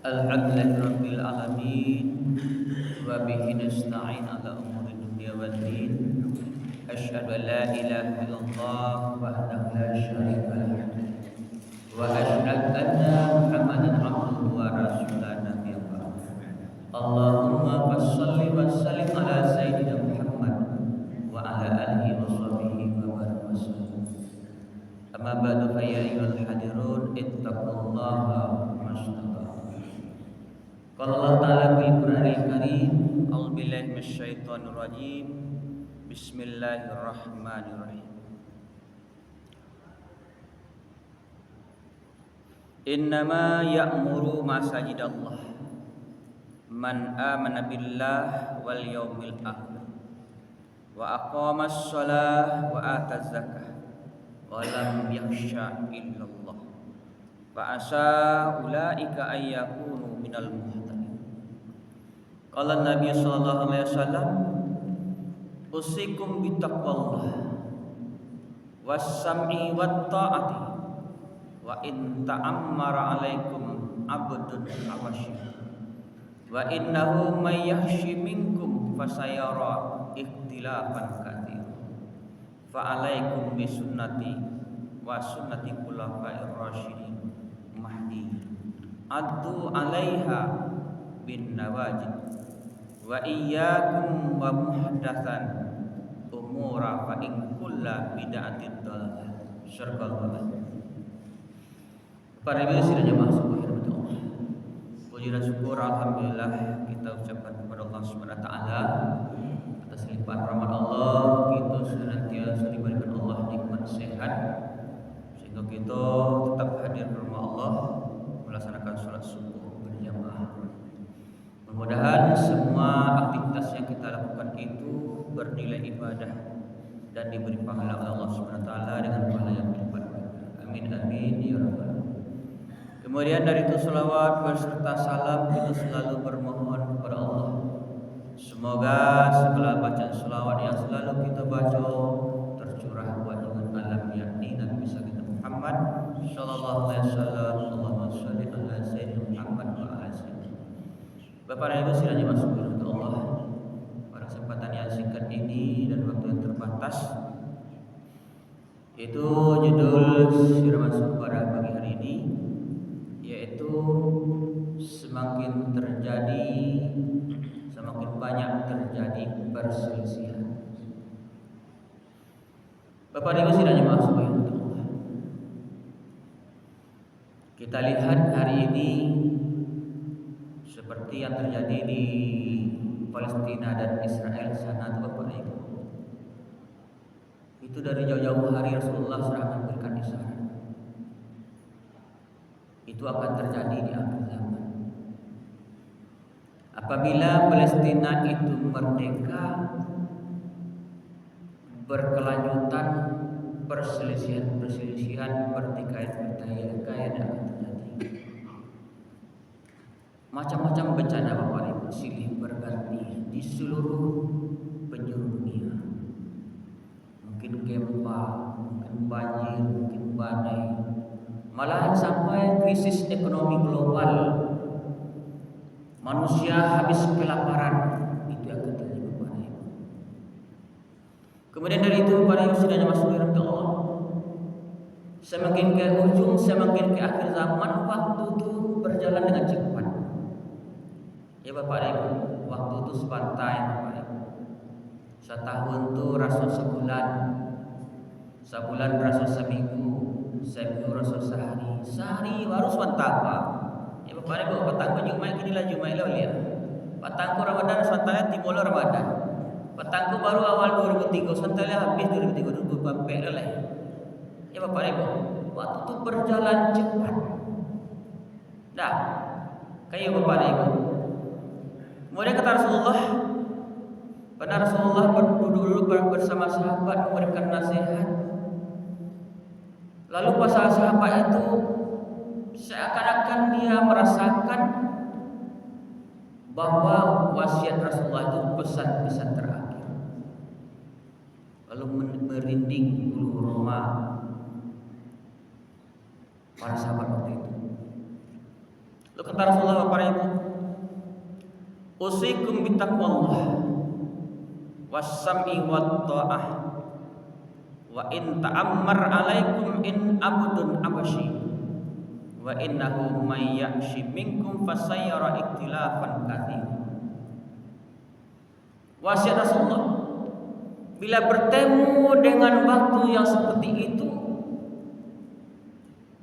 Alhamdulillahirabbil alamin wa bihi nasta'in ala umuri dunya waddin. Asyhadu an la ilaha illallah wahdahu la syarika lah wa asyhadu anna Muhammadan abduhu wa rasuluhu nabiyyu ba'd. Allahumma shalli wa sallim ala sayyidina Muhammad wa ala alihi wa sahbihi wa barik wasallam. Amma ba'du fa ya ayyuhal hadirun ittaqullaha mastata'tum. Qala Allah Ta'ala fil Qur'anil Karim, a'udzubillahi minasyaitonir rajim. Bismillahirrahmanirrahim. Innama ya'muru masajidallah man amana billah wal yawmil akhir wa aqamas shalah wa ataz zakah wa lam yakhsha illallah fa asa ulaika ay yakunu minal muhtadin. Qala Nabi sallallahu alaihi wasallam, usikum bittaqwallah was-sam'i wat-ta'ati wa in ta'ammara alaikum abdun habasyi wa innahu may yahshi minkum fasayara ikhtilafan katsira fa alaikum bisunnati wa sunnati khulafa'ir rasyidin mahdi addu 'alaiha bin nawajid wa iyyakum wa muhdatsan umura fa in kullu bid'atin dhalalah. Syarqallah. Para ibu sidang jemaah subhanahu wa ta'ala. Puji dan syukur alhamdulillah kita ucapkan kepada Allah Subhanahu wa taala atas limpahan rahmat Allah, kita senantiasa diberikan Allah nikmat sehat sehingga kita tetap hadir di rumah Allah melaksanakan salat subuh berjamaah. Mudah-mudahan semua aktivitas yang kita lakukan itu bernilai ibadah dan diberi pahala oleh Allah Subhanahu wa taala dengan pahala yang berlipat. Amin amin ya rabbal alamin. Kemudian dari itu selawat beserta salam kita selalu bermohon kepada Allah. Semoga segala bacaan selawat yang selalu kita baca tercurah buat dengan alam yakni Nabi besar kita Muhammad sallallahu alaihi wasallam. Allahumma shalli ala sayyidina Muhammad wa ala Bapak dan Ibu sidang jemaah sekalian Allah, pada kesempatan yang singkat ini dan waktu yang terbatas, itu judul siraman pada pagi hari ini, yaitu semakin banyak terjadi perselisihan. Bapak dan Ibu sidang jemaah sekalian Allah, kita lihat hari ini seperti yang terjadi di Palestina dan Israel sana, Bapak Ibu. Itu dari jauh-jauh hari Rasulullah SAW memberikan isyarat. Itu akan terjadi di akhir zaman. Apabila Palestina itu merdeka, berkelanjutan perselisihan pertikaian akan terjadi. Macam-macam bencana Bapak Ibu silih berganti di seluruh penjuru dunia. Mungkin gempa, mungkin banjir, mungkin badai, malahan sampai krisis ekonomi global. Manusia habis kelaparan, itu yang terjadi Bapak Ibu. Kemudian dari itu Bapak Ibu sudah masuk dalam Allah. Semakin ke ujung, semakin ke akhir zaman, waktu itu berjalan dengan cepat. Ya Bapak Ibu, waktu itu sepantai Bapak Ibu. Setahun itu rasa sebulan, sebulan rasa seminggu, seminggu rasa sehari, sehari baru swantapa. Ya Bapak Ibu, petangku Jumat inilah Jumat ya. Petangku Ramadan swantanya timur Ramadan. Petangku baru awal 2003, swantanya habis 2003 lah. Ya Bapak Ibu, waktu itu berjalan cepat. Dah, kayak Bapak Ibu. Kemudian kata Rasulullah, pada Rasulullah duduk bersama sahabat memberikan nasihat. Lalu pasal sahabat itu seakan-akan dia merasakan bahwa wasiat Rasulullah itu pesan-pesan terakhir. Lalu merinding bulu roma para sahabat waktu itu. Lalu kata Rasulullah kepada ibu, usikum bitaqwallah was-sam'i wat ta'ah wa in ta'ammar alaikum in abdun abasyi wa innahu may ya'shi minkum fasayyara ikhtilafan katsir. Wasiat Rasulullah, bila bertemu dengan waktu yang seperti itu,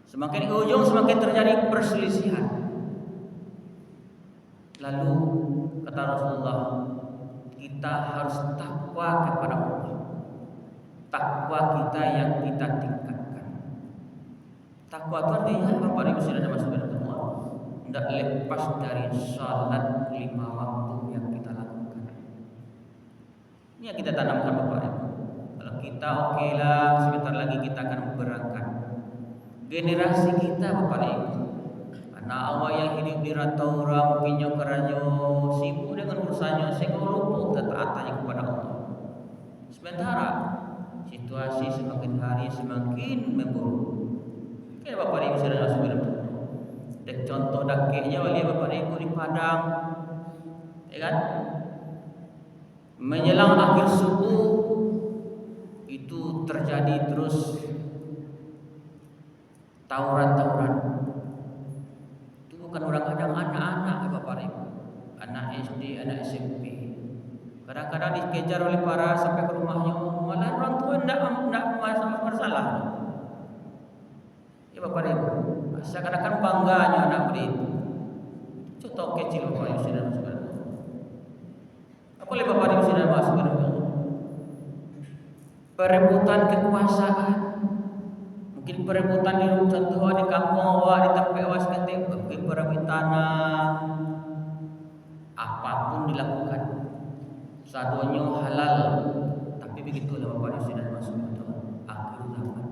semakin ke ujung semakin terjadi perselisihan. Lalu kata Rasulullah, kita harus takwa kepada Allah. Takwa kita yang kita tingkatkan. Takwa itu artinya Bapak Ibu sudah masuk ke Allah, tidak lepas dari salat 5 waktu yang kita lakukan. Ini yang kita tanamkan Bapak Ibu. Kalau kita oke lah, sebentar lagi kita akan berangkat. Generasi kita Bapak Ibu, anak awak yang hidup di rantau orang mungkin kerana sibuk dengan urusannya sehingga lupa ketaatannya kepada Allah. Sementara situasi semakin hari semakin memburuk. Kan Bapak Ibu sudah masuk dalam dek contoh dakiknya wali Bapak Ibu di Padang, ya kan? Menjelang akhir subuh itu terjadi terus tawuran-tawuran. Itu bukan orang kadang anak-anak Bapak Ibu, anak SD, anak SMP. Kadang-kadang dikejar oleh para sampai ke rumahnya, malah orang tua tidak masalah. Ya Bapak Ibu, seakan-akan bangganya anak begitu. Contoh kecil Bapak Ibu sudah masuk. Apa boleh Bapak Ibu sudah masuk ke dalam perebutan kekuasaan. Mungkin perebutan di contoh di kampung awak, di tempat awak seketik, perebutan tanah, apapun dilakukan. Sadonyo halal, tapi begitulah Bapak Ibu sudah masuk ke akhir zaman.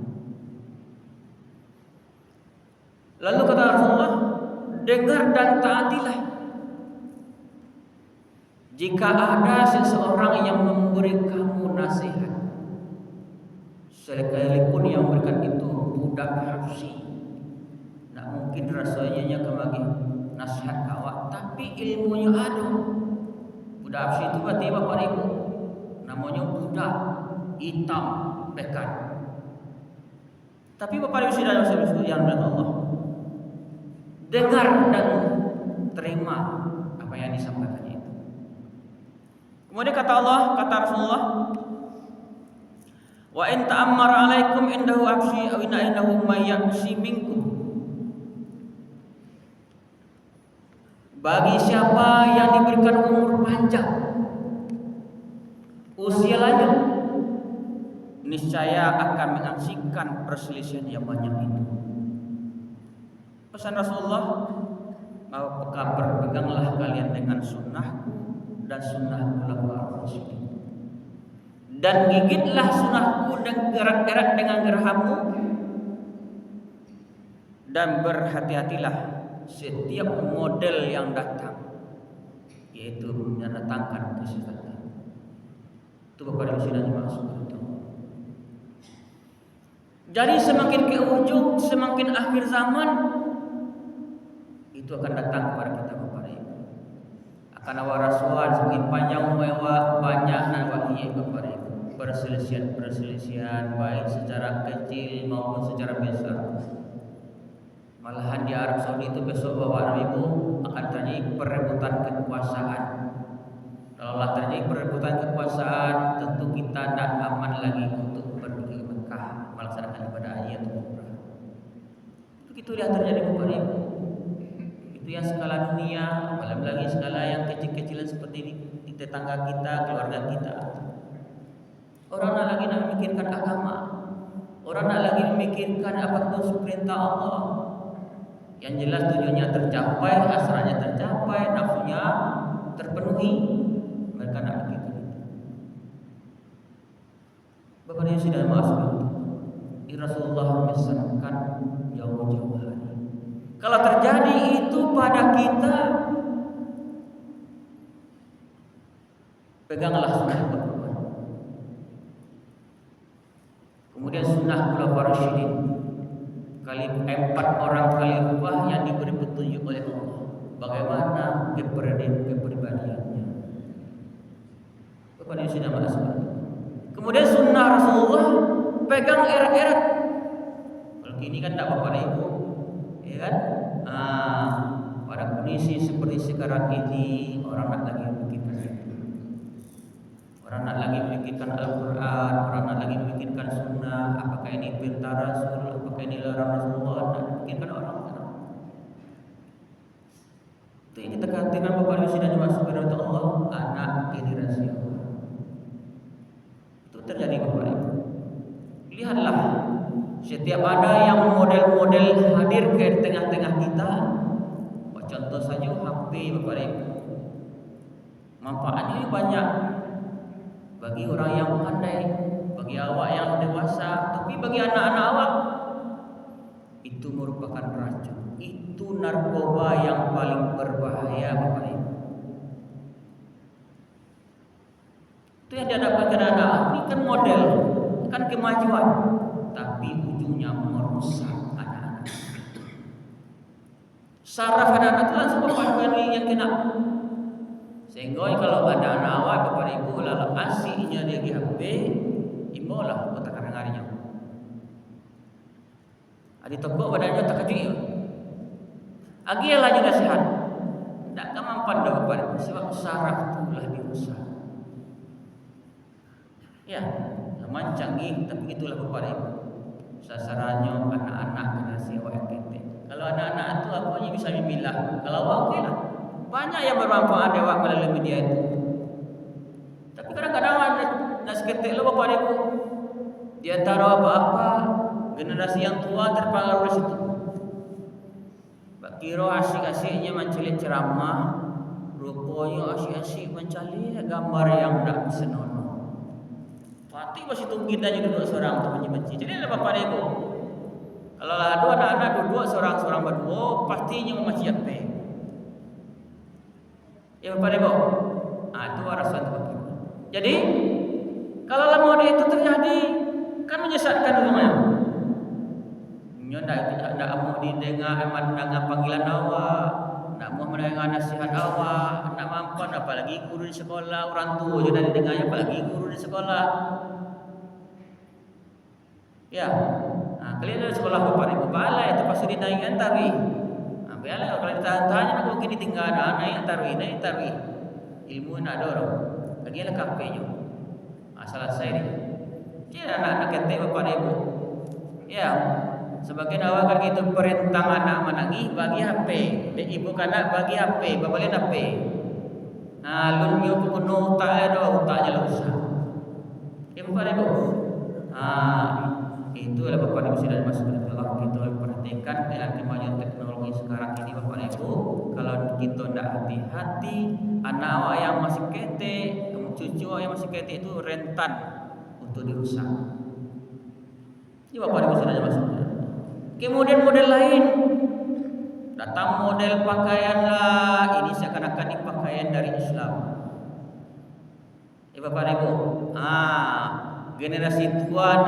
Lalu kata Rasulullah, dengar dan taatilah. Jika ada seseorang yang memberi kamu nasihat, sekalipun yang memberikan itu budak habsyi, tidak mungkin rasanya kemagi nasihat awak, tapi ilmunya ada. Budak habsyi itu berarti Bapak Ibu, namanya budak hitam pekat. Tapi Bapak Ibu sudah masuk yang dari Allah, dengar dan terima apa yang disampaikannya itu. Kemudian kata Allah, kata Rasulullah, wa in ta'ammar alaikum indahu absyi aw innahu may ya'shi minkum. Bagi siapa yang diberikan umur panjang, usia lanjut, niscaya akan menyaksikan perselisihan yang banyak itu. Pesan Rasulullah, berpeganglah kalian dengan sunnahku dan sunnah khulafaur rasyidin, dan gigitlah sunnahku dan gerak-gerak dengan gerhammu, dan berhati-hatilah setiap model yang datang, yaitu mendatangkan kesesatan. Itu Bapak Ibu sudah dimaksud. Jadi semakin ke ujung, semakin akhir zaman, itu akan datang kepada kita Bapak Ibu. Akan awal rasuan semakin panjang mewah, banyak nawahi Bapak Ibu. Perselisihan baik secara kecil maupun secara besar. Malahan di Arab Saudi itu besok Bapak Ibu akan terjadi perebutan kekuasaan. Kalau terjadi perebutan kekuasaan, tentu kita tidak aman lagi untuk pergi ke Mekah melaksanakan ibadah haji atau umrah. Begitu yang terjadi Bapak Ibu. Itu yang skala dunia, apalagi lagi skala yang kecil-kecilan seperti di tetangga kita, keluarga kita. Orang tak lagi nak memikirkan agama, orang tak lagi memikirkan apa itu perintah Allah. Yang jelas tujuannya tercapai, hasratnya tercapai, nafsunya terpenuhi. Mereka nak begitu. Bapak ini sudah masuk. Rasulullah memesankan jauh-jauh hari. Kalau terjadi itu pada kita, peganglah sunnah Rasulullah. Kemudian sunnah khulafaur rasyidin. empat orang khalifah yang diberi petunjuk oleh Allah. Bagaimana kepribadiannya. Kepada sudah masuk. Kemudian sunnah Rasulullah pegang erat-erat. Kalau gini kan tidak Bapak Ibu, ya kan? Pada kondisi seperti sekarang ini orang nak lagi memikirkan orang nak lagi memikirkan Al-Quran, orang nak lagi memikirkan sunnah. Apakah ini perintah Rasul, apakah ini larang Rasulullah? Nak memikirkan orang. Itu yang kita katakan Bapak Ibu sudah dimasuk kepada Allah, anak generasi Allah. Itu terjadi Bapak Ibu. Lihatlah, setiap ada yang model-model hadir ke tengah-tengah kita. Contoh saja HP Bapak Ibu. Manfaatnya banyak bagi orang yang pandai, bagi awak yang dewasa, tapi bagi anak-anak awak itu merupakan racun. Itu narkoba yang paling berbahaya Bapak Ibu. Itu yang dihadapkan anak. Ini kan model, kan kemajuan, tapi ujungnya merusak anak-anak. Saraf anak-anak itu langsung Bapak Ibu yang kena. Sehingga kalau ada anak awak Bapak Ibu lalu asiknya dia di HP, imbolah kota kadang-kadangnya. Adi tepuk badannya terkejut. Agi yang lagi nasihat. Tak kemampuan dah Bapak Ibu sebab saraf itulah dirusak. Ya, zaman canggih tapi itulah Bapak Ibu. Sasarannya anak-anak generasi awak yang ketek. Kalau anak-anak itu apa yang bisa memilah? Kalau awak okey lah. Banyak yang bermanfaat awak melalui media itu. Tapi kadang-kadang nak seketik lo Bapak Ibu. Di antara apa-apa generasi yang tua terpengaruh di situ. Pak kira asyik-asyiknya mencelik ceramah, rupanya asyik-asyik mencari gambar yang tak senonoh. Pati masih tunggu aja duduk seorang untuk benci-benci. Jadi ada Bapak Ibu. Kalau ada anak-anak duduk seorang-seorang berdua, pastinya memaci HP. Ya Bapak Ibu. Itu arasan Bapak Ibu. Jadi kalau lama itu terjadi, kan menyesatkan rumahnya. Nyo ndak mau didengar mendengar panggilan awak, ndak mau mendengar nasihat awak, ndak mampu apalagi guru di sekolah, orang tua je dah didengarnya apalagi guru di sekolah. Ya. Kalian dari sekolah Bapak Ibu balai itu pasti dinaikkan tarikh. Biarlah kalau ditahan-tahan nak mungkin ditinggal naik tarikh. Ilmu nak dorong. Bagilah KP-nya. Selesai dia. Dia anak-anak ketek Bapak Ibu. Ya. Sebagian awak kan gitu perintah anak menangis bagi HP. Ibu kanak bagi HP, babalin HP. Lun yo penuh tak ada utaknya lusa. Ya Bapak Ibu. Itu adalah Bapak Ibu sudah masuk ke dalam kita perhatikan dengan kemajuan teknologi sekarang ini Bapak Ibu. Kalau kita tidak hati-hati, anak awak yang masih ketek, cucu awak yang masih ketek itu rentan untuk dirusak. Ini Bapak Ibu sudah masuk. Kemudian model lain, datang model pakaian lah. Ini seakan-akan ini pakaian dari Islam. Ya Bapak Ibu, generasi tua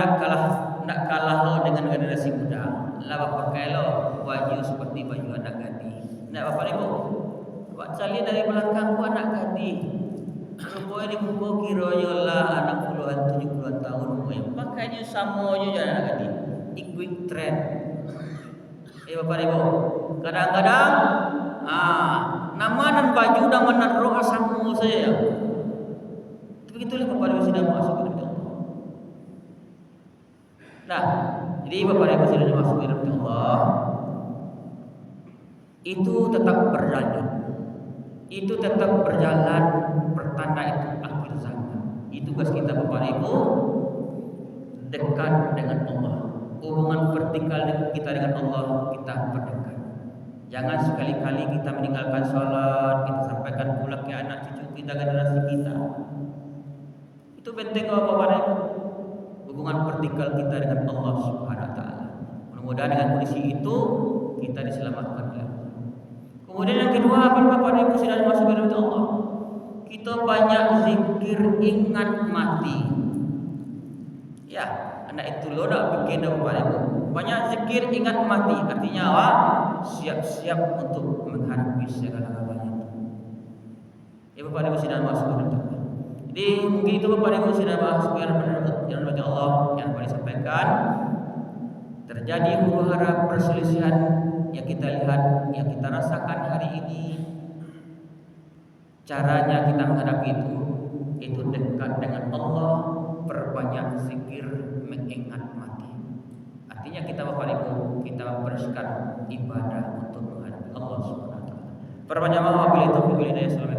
nak kalah lo dengan generasi muda. Lah pakai lo baju seperti baju anak gadis. Nak Bapak Ibu, buat cari dari belakang ku anak gadis. Rupanya di muka kiranya lah anak puluhan 70-an tahun umurnya. Pakainya sama aja anak gadis. Ikut tren. Bapak Ibu, kadang-kadang nama dan baju dan menaruh sama saja. Begitulah Bapak Ibu sudah masuk ke dalam Allah. Nah, jadi Bapak Ibu sudah masuk ke dalam Allah. Itu tetap berjalan. Itu tetap berjalan pertanda itu akhir zaman. Itu tugas kita Bapak Ibu dekat dengan Allah. Hubungan vertikal kita dengan Allah kita perdekat. Jangan sekali-kali kita meninggalkan sholat, kita sampaikan pula ke anak cucu kita, generasi kita. Itu penting Bapak Ibu. Hubungan vertikal kita dengan Allah Subhanahu wa taala. Mudah-mudahan dengan kondisi itu kita diselamatkan oleh Allah. Kemudian yang kedua, apa Bapak Ibu sudah masuk ke dalam Allah? Kita banyak zikir ingat mati. Ya, anak itu lo nak bikin Bapak Ibu. Banyak zikir ingat mati. Artinya apa? Siap-siap untuk menghadapi segala galanya. Ya Bapak Ibu sidang masuk. Jadi mungkin itu Bapak Ibu sidang masuk yang bagi Allah yang boleh disampaikan. Terjadi huru-hara perselisihan yang kita lihat, yang kita rasakan hari ini. Caranya kita menghadapi itu dekat dengan Allah, perbanyak zikir, mengingat mati. Artinya kita Bapak Ibu, kita mempersiapkan ibadah untuk menghadapi Allah Subhanahu wa taala. Perbanyak apabila taufiq hidayah.